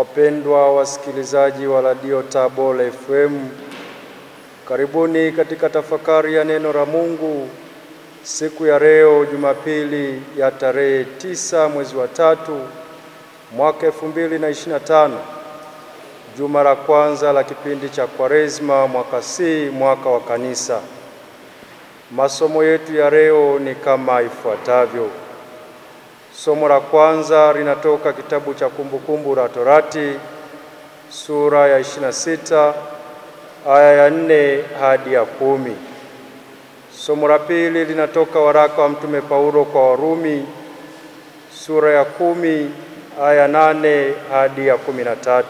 Wapendwa wasikilizaji wa Radio Tabora FM, karibuni katika tafakari ya neno la Mungu siku ya leo Jumapili ya tarehe 9 mwezi wa 3 mwaka 2025, juma la kwanza la kipindi cha Kwaresma mwaka C, mwaka wa Kanisa. Masomo yetu ya leo ni kama ifuatavyo. Somo la kwanza linatoka kitabu cha Kumbukumbu la Torati sura ya 26 aya ya 4 hadi ya 10. Somo la pili linatoka waraka wa Mtume Paulo kwa Warumi sura ya 10 aya 8 hadi ya 13.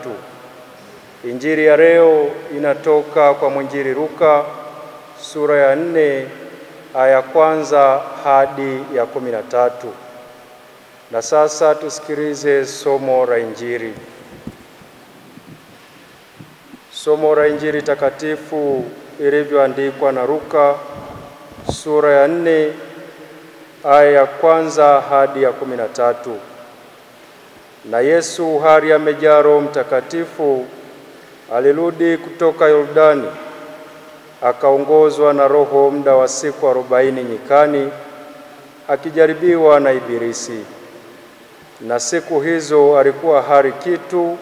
Injili ya leo inatoka kwa mwinjili Luka sura ya 4 aya ya kwanza hadi ya 13. Na sasa tusikilize somo la Injili. Somo la Injili takatifu ilivyoandikwa na Luka sura ya 4 aya ya kwanza hadi ya 13. Na Yesu hali amejaa Roho Mtakatifu alirudi kutoka Yordani, akaongozwa na Roho muda wa siku 40 nyikani, akijaribiwa na Ibilisi. Na siku hizo alikuwa hali kitu,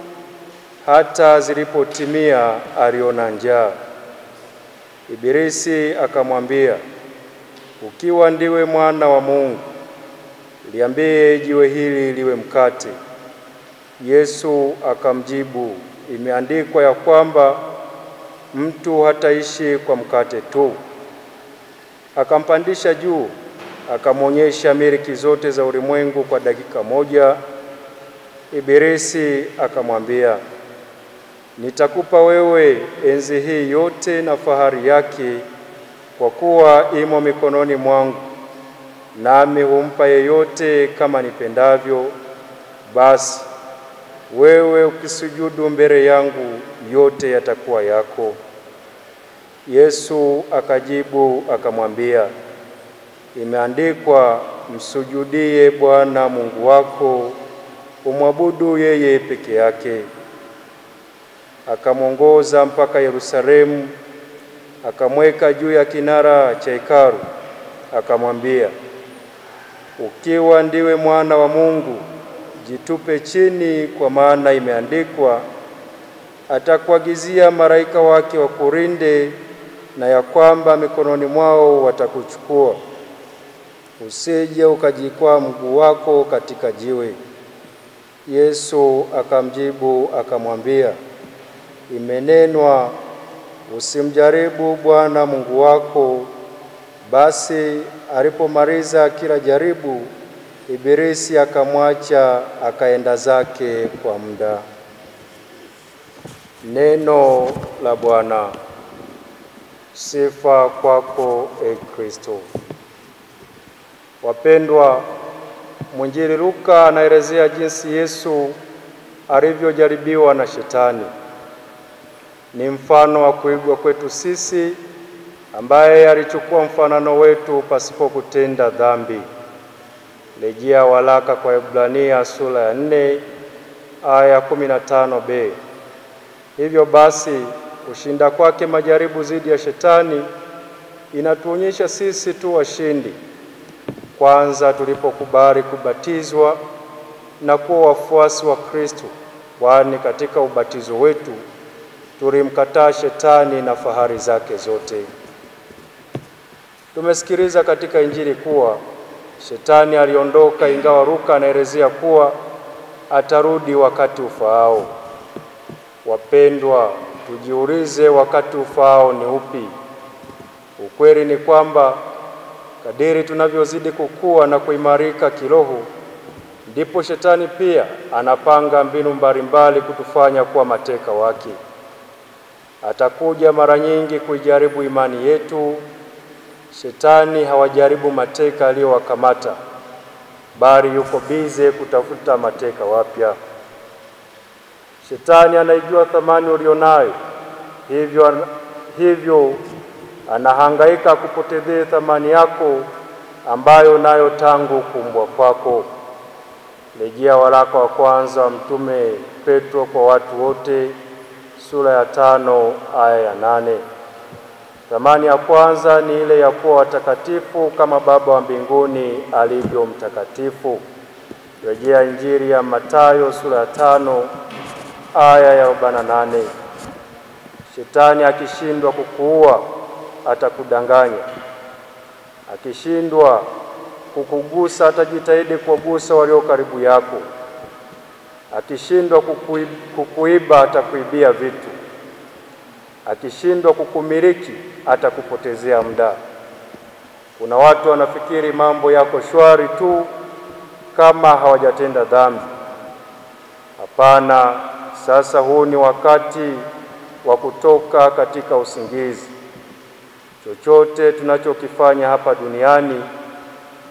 hata zilipotimia aliona njaa. Ibilisi akamwambia, ukiwa ndiwe mwana wa Mungu, liambie jiwe hili liwe mkate. Yesu akamjibu, imeandikwa ya kwamba mtu hataishi kwa mkate tu. Akampandisha juu, akamwonyesha miliki zote za ulimwengu kwa dakika moja. Ibilisi akamwambia, nitakupa wewe enzi hii yote na fahari yake, kwa kuwa imo mikononi mwangu, nami humpa yeyote kama nipendavyo. Basi wewe ukisujudu mbele yangu, yote yatakuwa yako. Yesu akajibu akamwambia, imeandikwa, msujudie Bwana Mungu wako, umwabudu yeye peke yake. Akamwongoza mpaka Yerusalemu, akamweka juu ya kinara cha hekalu, akamwambia, ukiwa ndiwe mwana wa Mungu, jitupe chini, kwa maana imeandikwa, atakuagizia malaika wake wakulinde, na ya kwamba mikononi mwao watakuchukua, usije ukajikwaa mguu wako katika jiwe. Yesu akamjibu akamwambia, imenenwa, usimjaribu Bwana Mungu wako. Basi alipomaliza kila jaribu, Ibilisi akamwacha, akaenda zake kwa muda. Neno la Bwana. Sifa kwako, e Kristo. Wapendwa, mwinjili Luka anaelezea jinsi Yesu alivyojaribiwa na Shetani. Ni mfano wa kuigwa kwetu sisi, ambaye alichukua mfanano wetu pasipo kutenda dhambi. Rejea waraka kwa Ibrania sura ya 4 aya 15b. Hivyo basi, kushinda kwake majaribu dhidi ya Shetani inatuonyesha sisi tu washindi, kwanza tulipokubali kubatizwa na kuwa wafuasi wa Kristo, kwani katika ubatizo wetu tulimkataa Shetani na fahari zake zote. Tumesikiliza katika Injili kuwa Shetani aliondoka, ingawa Luka anaelezea kuwa atarudi wakati ufaao. Wapendwa, tujiulize, wakati ufaao ni upi? Ukweli ni kwamba kadiri tunavyozidi kukua na kuimarika kiroho, ndipo Shetani pia anapanga mbinu mbalimbali kutufanya kuwa mateka wake. Atakuja mara nyingi kuijaribu imani yetu. Shetani hawajaribu mateka aliyowakamata, bali yuko bize kutafuta mateka wapya. Shetani anaijua thamani ulionayo, hivyo anahangaika kupotezea thamani yako ambayo nayo tangu kuumbwa kwako. Rejea waraka wa kwanza wa Mtume Petro kwa watu wote, sura ya 5 aya ya 8. Thamani ya kwanza ni ile ya kuwa watakatifu kama Baba wa mbinguni alivyo mtakatifu. Rejea Injili ya Mathayo sura ya 5 aya ya 48. Shetani akishindwa kukuua atakudanganya. Akishindwa kukugusa atajitahidi kuwagusa walio karibu yako. Akishindwa kukuiba atakuibia vitu. Akishindwa kukumiliki atakupotezea muda. Kuna watu wanafikiri mambo yako shwari tu kama hawajatenda dhambi. Hapana, sasa huu ni wakati wa kutoka katika usingizi. Chochote tunachokifanya hapa duniani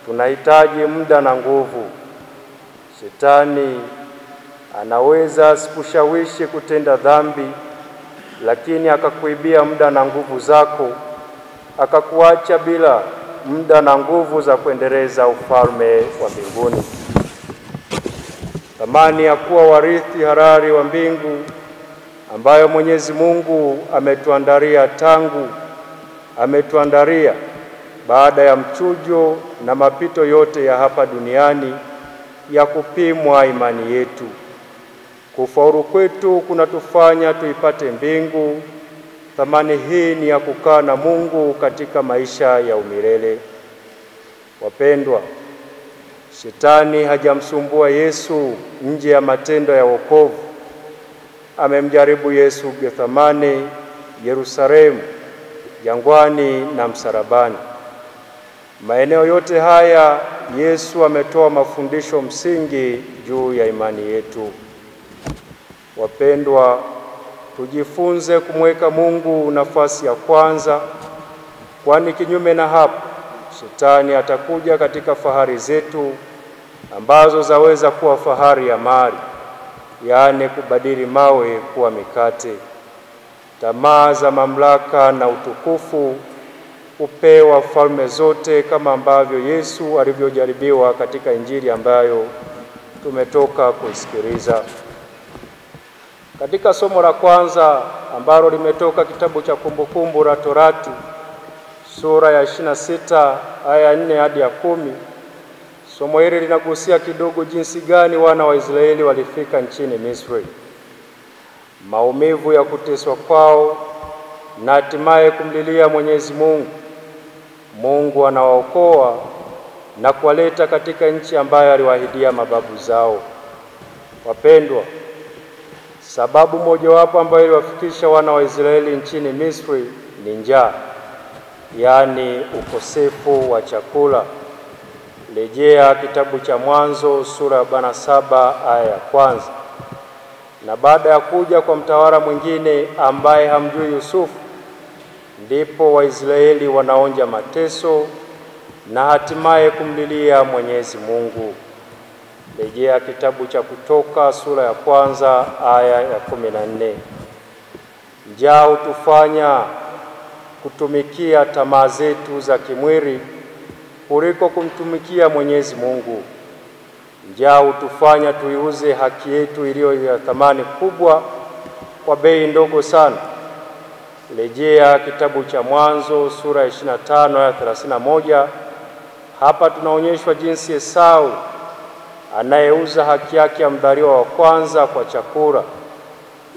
tunahitaji muda na nguvu. Shetani anaweza asikushawishi kutenda dhambi, lakini akakuibia muda na nguvu zako, akakuacha bila muda na nguvu za kuendeleza ufalme wa mbinguni. Thamani ya kuwa warithi halali wa mbingu ambayo Mwenyezi Mungu ametuandalia baada ya mchujo na mapito yote ya hapa duniani ya kupimwa imani yetu. Kufaulu kwetu kunatufanya tuipate mbingu. Thamani hii ni ya kukaa na Mungu katika maisha ya umilele. Wapendwa, Shetani hajamsumbua Yesu nje ya matendo ya wokovu. Amemjaribu Yesu Gethsemane, Yerusalemu, jangwani na msalabani. Maeneo yote haya Yesu ametoa mafundisho msingi juu ya imani yetu. Wapendwa, tujifunze kumweka Mungu nafasi ya kwanza, kwani kinyume na hapo Shetani atakuja katika fahari zetu ambazo zaweza kuwa fahari ya mali, yaani kubadili mawe kuwa mikate. Tamaa za mamlaka na utukufu upewa falme zote, kama ambavyo Yesu alivyojaribiwa katika Injili ambayo tumetoka kuisikiliza. Katika somo la kwanza ambalo limetoka kitabu cha Kumbukumbu la Torati sura ya 26 aya 4 hadi ya 10, somo hili linagusia kidogo jinsi gani wana wa Israeli walifika nchini Misri, maumivu ya kuteswa kwao na hatimaye kumlilia Mwenyezi Mungu. Mungu anawaokoa na kuwaleta katika nchi ambayo aliwahidia mababu zao. Wapendwa, sababu mojawapo ambayo iliwafikisha wana wa Israeli nchini Misri ni njaa, yaani ukosefu wa chakula. Rejea kitabu cha Mwanzo sura ya 47 aya ya 1. Na baada ya kuja kwa mtawala mwingine ambaye hamjui Yusufu, ndipo Waisraeli wanaonja mateso na hatimaye kumlilia Mwenyezi Mungu. Rejea kitabu cha Kutoka sura ya 1 aya ya 14. Njaa hutufanya kutumikia tamaa zetu za kimwili kuliko kumtumikia Mwenyezi Mungu. Njaa hutufanya tuiuze haki yetu iliyo ya thamani kubwa kwa bei ndogo sana. Rejea kitabu cha Mwanzo sura ya 25 aya 31. Hapa tunaonyeshwa jinsi Esau anayeuza haki yake ya mzaliwa wa kwanza kwa chakula,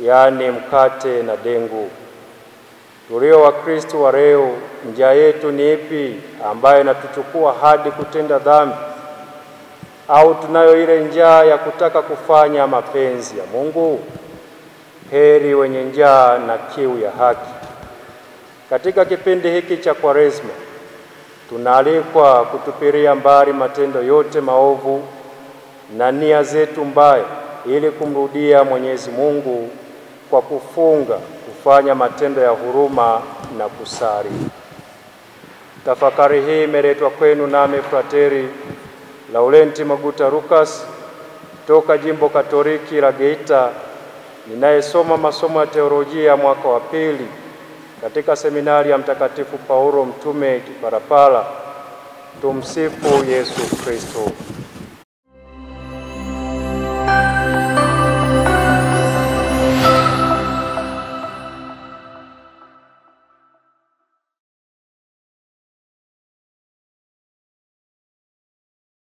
yaani mkate na dengu. Tulio wa Kristo wa leo, njaa yetu ni ipi ambayo inatuchukua hadi kutenda dhambi? Au tunayo ile njaa ya kutaka kufanya mapenzi ya Mungu? Heri wenye njaa na kiu ya haki. Katika kipindi hiki cha Kwaresma tunaalikwa kutupilia mbali matendo yote maovu na nia zetu mbaya, ili kumrudia Mwenyezi Mungu kwa kufunga, kufanya matendo ya huruma na kusali. Tafakari hii imeletwa kwenu nami Frateri Laurenti Maguta Lucas toka Jimbo Katoliki la Geita, ninayesoma masomo ya teolojia mwaka wa pili katika seminari ya Mtakatifu Paulo Mtume Kipalapala. Tumsifu Yesu Kristo.